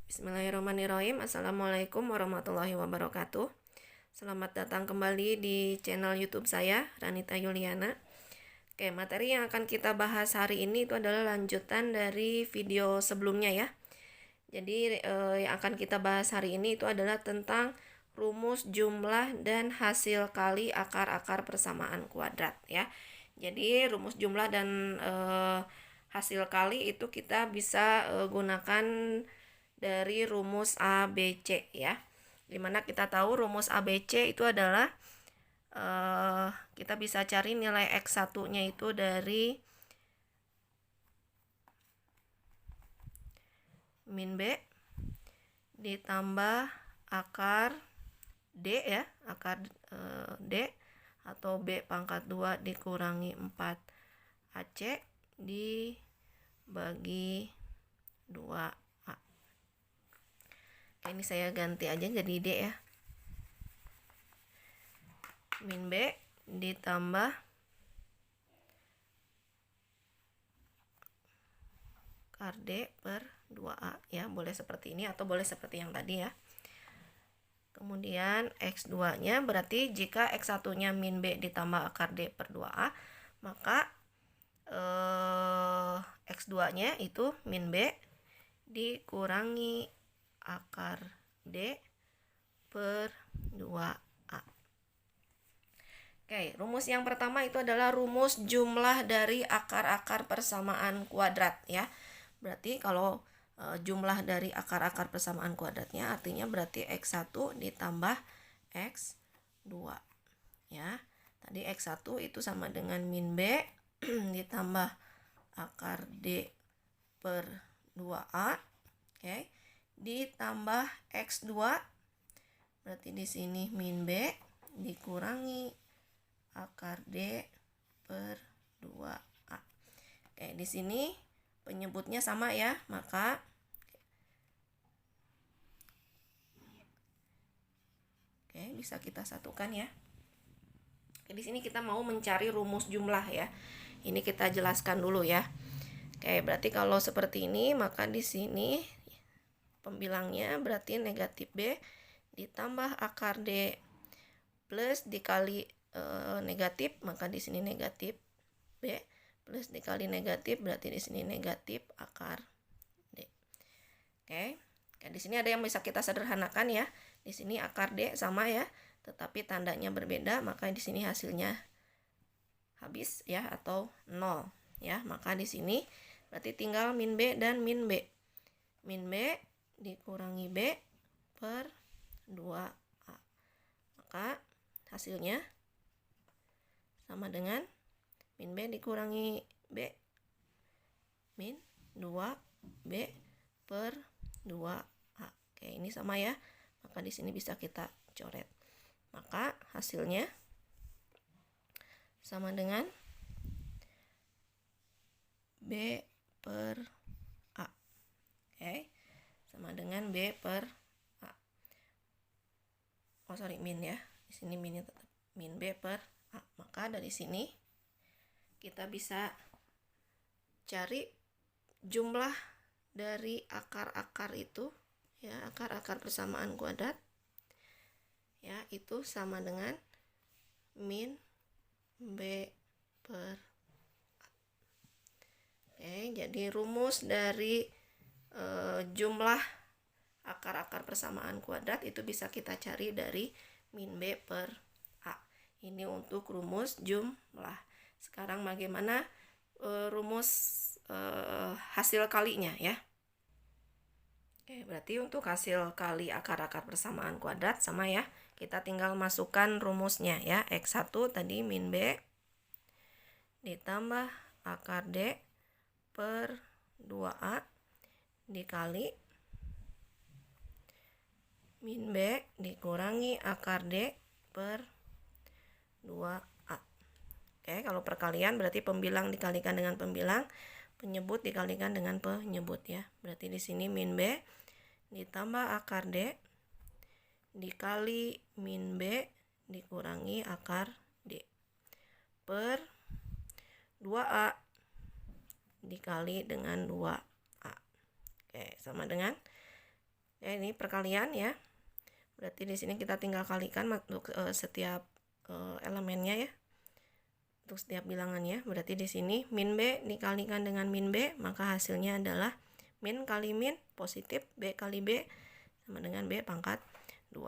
Bismillahirrahmanirrahim. Assalamualaikum warahmatullahi wabarakatuh. Selamat datang kembali di channel YouTube saya, Ranita Yuliana. Oke, materi yang akan kita bahas hari ini itu adalah lanjutan dari video sebelumnya ya. Jadi yang akan kita bahas hari ini itu adalah tentang rumus jumlah dan hasil kali akar-akar persamaan kuadrat ya. Jadi rumus jumlah dan hasil kali itu kita bisa gunakan dari rumus ABC ya. Dimana kita tahu rumus ABC itu adalah kita bisa cari nilai X1 nya itu dari min B ditambah akar D ya, akar D atau B pangkat 2 dikurangi 4 AC dibagi 2A. Ini saya ganti aja jadi D ya. Min B ditambah akar D per 2A ya, boleh seperti ini atau boleh seperti yang tadi ya. Kemudian X2 nya berarti jika X1 nya min B ditambah akar D per 2A, maka X2 nya itu min B dikurangi akar D per 2A. Oke, rumus yang pertama itu adalah rumus jumlah dari akar-akar persamaan kuadrat ya. Berarti kalau jumlah dari akar-akar persamaan kuadratnya artinya berarti X1 ditambah X2 ya. Tadi X1 itu sama dengan min B ditambah akar D per 2A. Oke. Ditambah X2 berarti di sini min B dikurangi akar D per 2A. Oke, di sini penyebutnya sama ya, maka bisa kita satukan ya. Oke, di sini kita mau mencari rumus jumlah ya. Ini kita jelaskan dulu ya. Oke, berarti kalau seperti ini maka di sini pembilangnya berarti negatif B ditambah akar D plus dikali negatif, maka di sini negatif B plus dikali negatif berarti di sini negatif akar D. Oke. Di sini ada yang bisa kita sederhanakan ya. Di sini akar D sama ya, tetapi tandanya berbeda, maka di sini hasilnya habis ya atau 0 ya. Maka di sini berarti tinggal min B dan min B. Min B dikurangi B per 2A. Maka hasilnya sama dengan min B dikurangi B min 2B per 2A. Oke, ini sama ya. Maka di sini bisa kita coret. Maka hasilnya sama dengan B per A. Oke. Sama dengan B per A. Oh, sorry, min ya. Di sini minnya tetap min B per A. Maka dari sini kita bisa cari jumlah dari akar-akar itu ya, akar-akar persamaan kuadrat ya, itu sama dengan min B per A. Oke, jadi rumus dari jumlah akar-akar persamaan kuadrat itu bisa kita cari dari min B per A. Ini untuk rumus jumlah. Sekarang bagaimana rumus hasil kalinya ya. Oke, berarti untuk hasil kali akar-akar persamaan kuadrat sama ya. Kita tinggal masukkan rumusnya ya. X1 tadi min B ditambah akar D per 2A dikali min B dikurangi akar D per 2A. Oke, kalau perkalian berarti pembilang dikalikan dengan pembilang, penyebut dikalikan dengan penyebut ya. Berarti di sini min B ditambah akar D dikali min B dikurangi akar D per 2A dikali dengan 2A. Oke, sama dengan Ya, ini perkalian ya. Berarti di sini kita tinggal kalikan untuk setiap elemennya ya. Untuk setiap bilangannya. Berarti di sini min B dikalikan dengan min B, maka hasilnya adalah min kali min positif B kali B sama dengan B pangkat 2.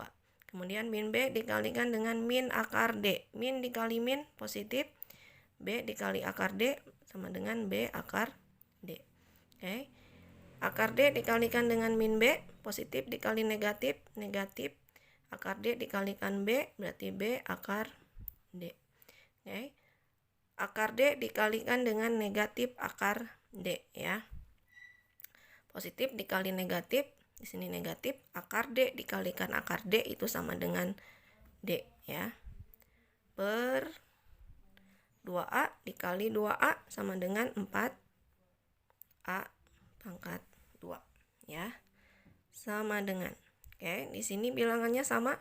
Kemudian min B dikalikan dengan min akar D. Min dikali min positif, B dikali akar D sama dengan B akar D. Oke. Akar D dikalikan dengan min B, positif dikali negatif, negatif. Akar D dikalikan B, berarti B akar D. Oke. Akar D dikalikan dengan negatif akar D ya. Positif dikali negatif, di sini negatif, akar D dikalikan akar D itu sama dengan D ya. Per 2A dikali 2A sama dengan 4A pangkat 2 ya. Sama dengan. Oke, di sini bilangannya sama.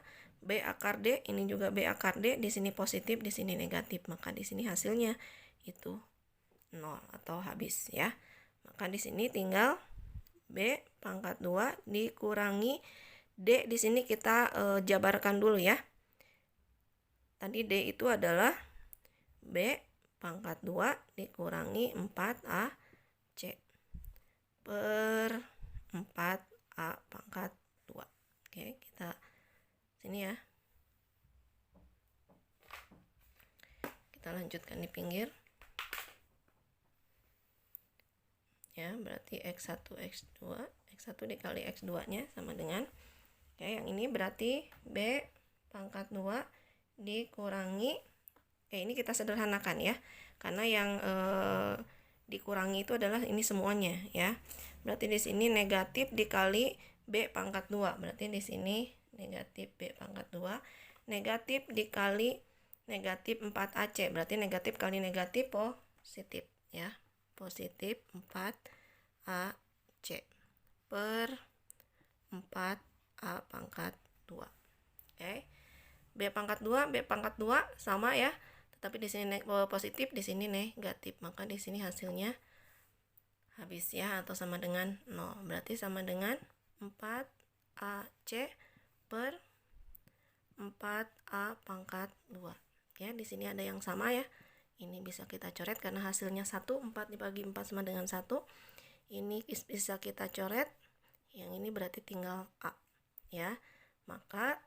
B akar D, ini juga B akar D, di sini positif, di sini negatif. Maka di sini hasilnya itu 0 atau habis ya. Maka di sini tinggal B pangkat 2 dikurangi D. Di sini kita jabarkan dulu ya. Tadi D itu adalah B pangkat 2 dikurangi 4AC per 4A pangkat 2. Oke, kita sini ya. Kita lanjutkan di pinggir. Ya, berarti X1 X2, X1 dikali X2-nya sama dengan ya, yang ini berarti B pangkat 2 dikurangi ini kita sederhanakan ya. Karena yang dikurangi itu adalah ini semuanya ya. Berarti di sini negatif dikali B pangkat 2. Berarti di sini negatif B pangkat 2. Negatif dikali negatif 4AC. Berarti negatif kali negatif positif ya. Positif 4AC per 4A pangkat 2. Oke. B pangkat 2, B pangkat 2 sama ya. Tetapi di sini positif, di sini negatif. Maka di sini hasilnya habis ya, atau sama dengan 0. Berarti sama dengan 4AC per 4A pangkat 2. Ya, di sini ada yang sama ya. Ini bisa kita coret karena hasilnya 1, 4 dibagi 4 sama dengan 1. Ini bisa kita coret. Yang ini berarti tinggal A. Ya. Maka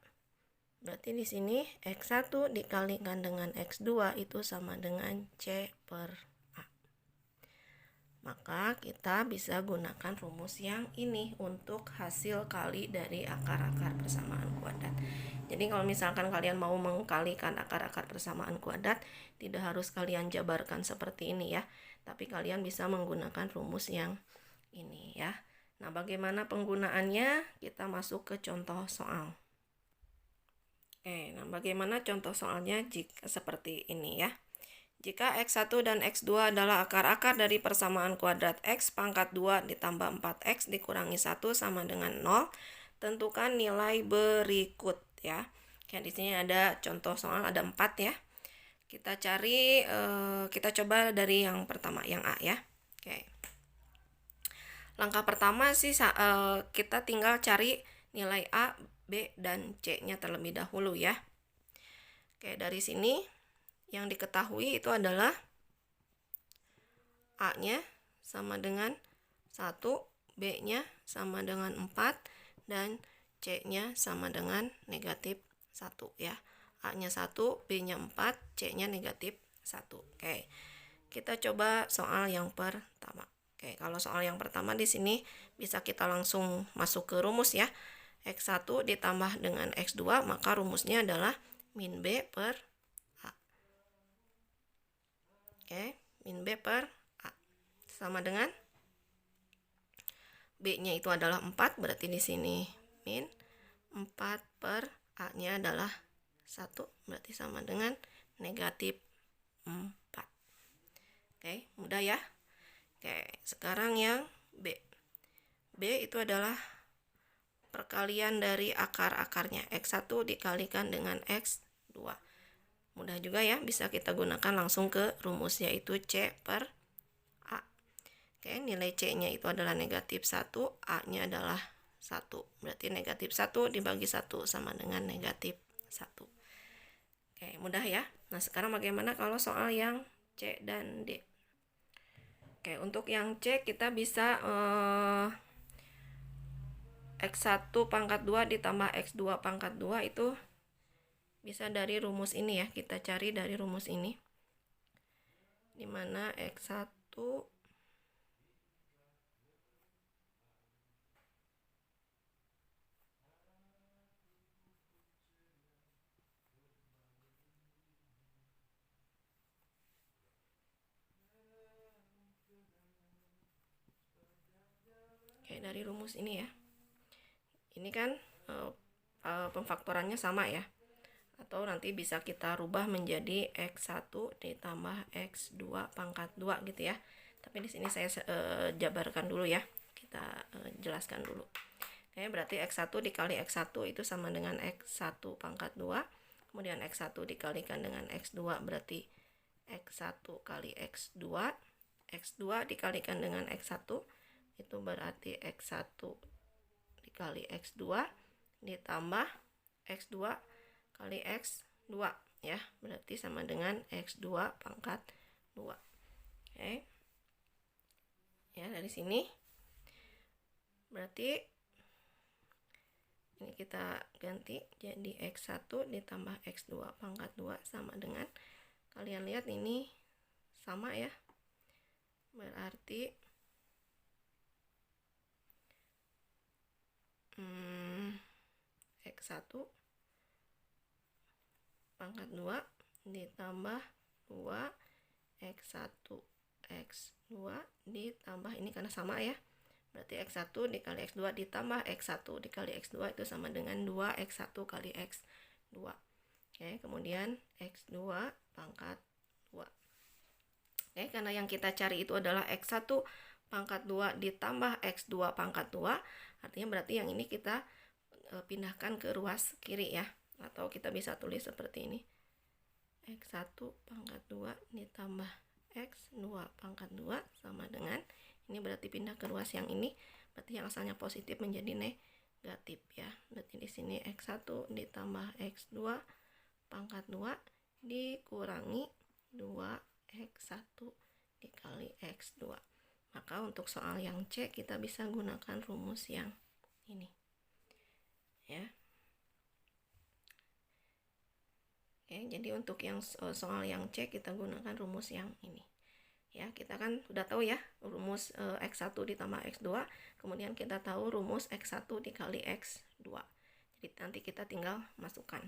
berarti di sini X1 dikalikan dengan X2 itu sama dengan C per A. Maka kita bisa gunakan rumus yang ini untuk hasil kali dari akar-akar persamaan kuadrat. Jadi kalau misalkan kalian mau mengkalikan akar-akar persamaan kuadrat, tidak harus kalian jabarkan seperti ini ya. Tapi kalian bisa menggunakan rumus yang ini ya. Nah, bagaimana penggunaannya? Kita masuk ke contoh soal. Nah bagaimana contoh soalnya jika seperti ini ya. Jika X1 dan X2 adalah akar-akar dari persamaan kuadrat X pangkat 2 ditambah 4X dikurangi 1 sama dengan 0, tentukan nilai berikut ya. Kayak di sini ada contoh soal ada 4 ya. Kita cari kita coba dari yang pertama, yang A ya. Oke. Langkah pertama sih kita tinggal cari nilai A, B, dan C-nya terlebih dahulu ya. Oke, dari sini yang diketahui itu adalah A-nya sama dengan 1, B-nya sama dengan 4, dan C-nya sama dengan negatif 1 ya. A-nya 1, B-nya 4, C-nya negatif 1. Oke, kita coba soal yang pertama. Oke, kalau soal yang pertama di sini bisa kita langsung masuk ke rumus ya. X1 ditambah dengan X2, maka rumusnya adalah min B per A. Oke, min B per A. Sama dengan B-nya itu adalah 4, berarti di sini min 4 per A-nya adalah 1, berarti sama dengan negatif 4. Oke, mudah ya. Oke, sekarang yang B. B itu adalah perkalian dari akar-akarnya. X1 dikalikan dengan X2. Mudah juga ya, bisa kita gunakan langsung ke rumus, yaitu C per A. Oke, nilai C-nya itu adalah negatif 1, A-nya adalah 1. Berarti negatif 1 dibagi 1 sama dengan negatif 1. Oke, mudah ya. Nah, sekarang bagaimana kalau soal yang C dan D? Oke, untuk yang C kita bisa X1 pangkat 2 ditambah X2 pangkat 2 itu bisa dari rumus ini ya. Kita cari dari rumus ini. Dimana X1 dari rumus ini ya. Ini kan pemfaktorannya sama ya. Atau nanti bisa kita rubah menjadi X1 ditambah X2 pangkat 2 gitu ya. Tapi di sini saya jabarkan dulu ya. Kita jelaskan dulu. Oke, berarti X1 dikali X1 itu sama dengan X1 pangkat 2. Kemudian X1 dikalikan dengan X2 berarti X1 kali X2. X2 dikalikan dengan X1 itu berarti X1 dikali X2 ditambah X2 kali X2 ya, berarti sama dengan X2 pangkat 2. Oke. Ya, dari sini berarti ini kita ganti jadi X1 ditambah X2 pangkat 2 sama dengan, kalian lihat ini sama ya, berarti X1 pangkat 2 ditambah 2 X1 X2 ditambah ini karena sama ya, berarti X1 dikali X2 ditambah X1 dikali X2 itu sama dengan 2 X1 kali X2. Oke, kemudian X2 pangkat 2. Oke, karena yang kita cari itu adalah X1 pangkat 2 ditambah X2 pangkat 2, artinya berarti yang ini kita pindahkan ke ruas kiri ya, atau kita bisa tulis seperti ini, X1 pangkat 2 ditambah X2 pangkat 2 sama dengan, ini berarti pindah ke ruas yang ini, berarti yang asalnya positif menjadi negatif ya. Berarti di sini X1 ditambah X2 pangkat 2 dikurangi 2X1 dikali X2. Maka untuk soal yang C kita bisa gunakan rumus yang ini ya. Oke, jadi untuk yang soal yang C kita gunakan rumus yang ini ya. Kita kan sudah tahu ya rumus X1 ditambah X2, kemudian kita tahu rumus X1 dikali X2, jadi nanti kita tinggal masukkan.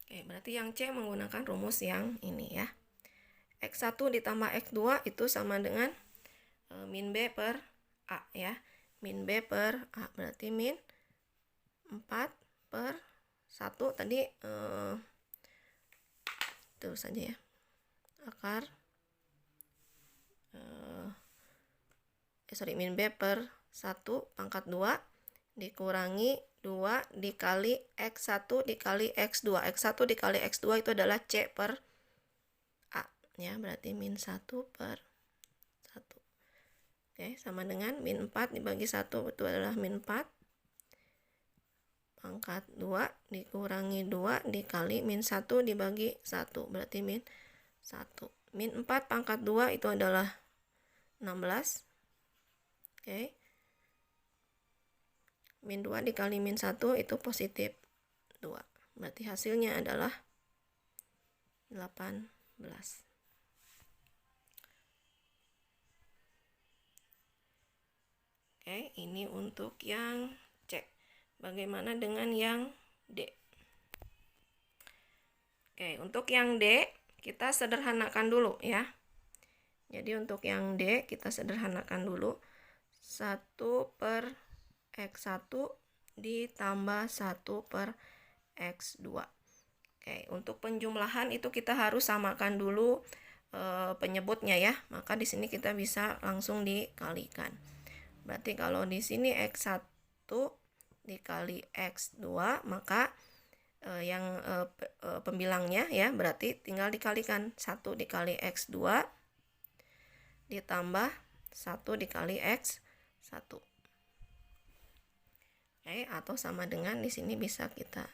Oke, berarti yang C menggunakan rumus yang ini ya. X1 ditambah X2 itu sama dengan min B per A ya. Min B per A berarti min 4 per 1 tadi terus saja ya, akar min B per 1 pangkat 2 dikurangi 2 dikali X1 dikali X2. X1 dikali X2 itu adalah C per A ya, berarti min 1 per 1. Oke, sama dengan min 4 dibagi 1 itu adalah min 4 pangkat 2 dikurangi 2 dikali min 1 dibagi 1 berarti min 1. Min 4 pangkat 2 itu adalah 16. Oke. Min 2 dikali min 1 itu positif 2. Berarti hasilnya adalah 18. Oke, ini untuk yang C. Bagaimana dengan yang D? Oke, untuk yang D kita sederhanakan dulu ya. Jadi untuk yang D kita sederhanakan dulu. 1 per X1 ditambah 1 per X2. Oke, untuk penjumlahan itu kita harus samakan dulu penyebutnya ya. Maka di sini kita bisa langsung dikalikan. Berarti kalau di sini X1 dikali X2, maka yang pembilangnya ya berarti tinggal dikalikan 1 dikali X2 ditambah 1 dikali X1. Oke, atau sama dengan di sini bisa kita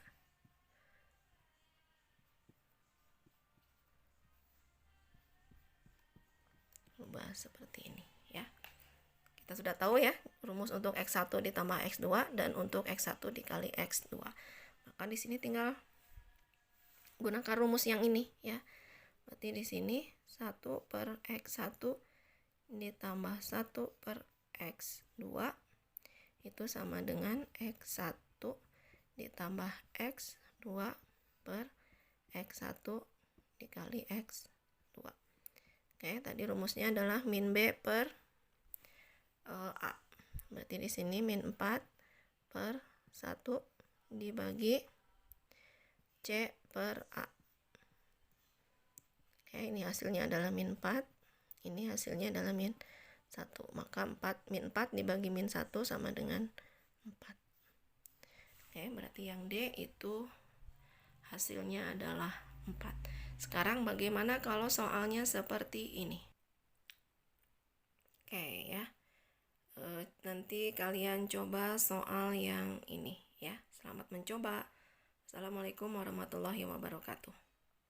ubah seperti ini ya. Kita sudah tahu ya rumus untuk X1 ditambah X2 dan untuk X1 dikali X2. Maka di sini tinggal gunakan rumus yang ini ya. Berarti di sini 1 per X1 ditambah 1 per X2 itu sama dengan X1 ditambah X2 per X1 dikali X2. Oke, tadi rumusnya adalah min B per A. Berarti di sini min 4 per 1 dibagi C per A. Oke, ini hasilnya adalah min 4. Ini hasilnya adalah min 1. Maka min 4 dibagi min 1 sama dengan 4. Oke, berarti yang D itu hasilnya adalah 4. Sekarang bagaimana kalau soalnya seperti ini? Oke ya. Nanti kalian coba soal yang ini ya. Selamat mencoba. Assalamualaikum warahmatullahi wabarakatuh.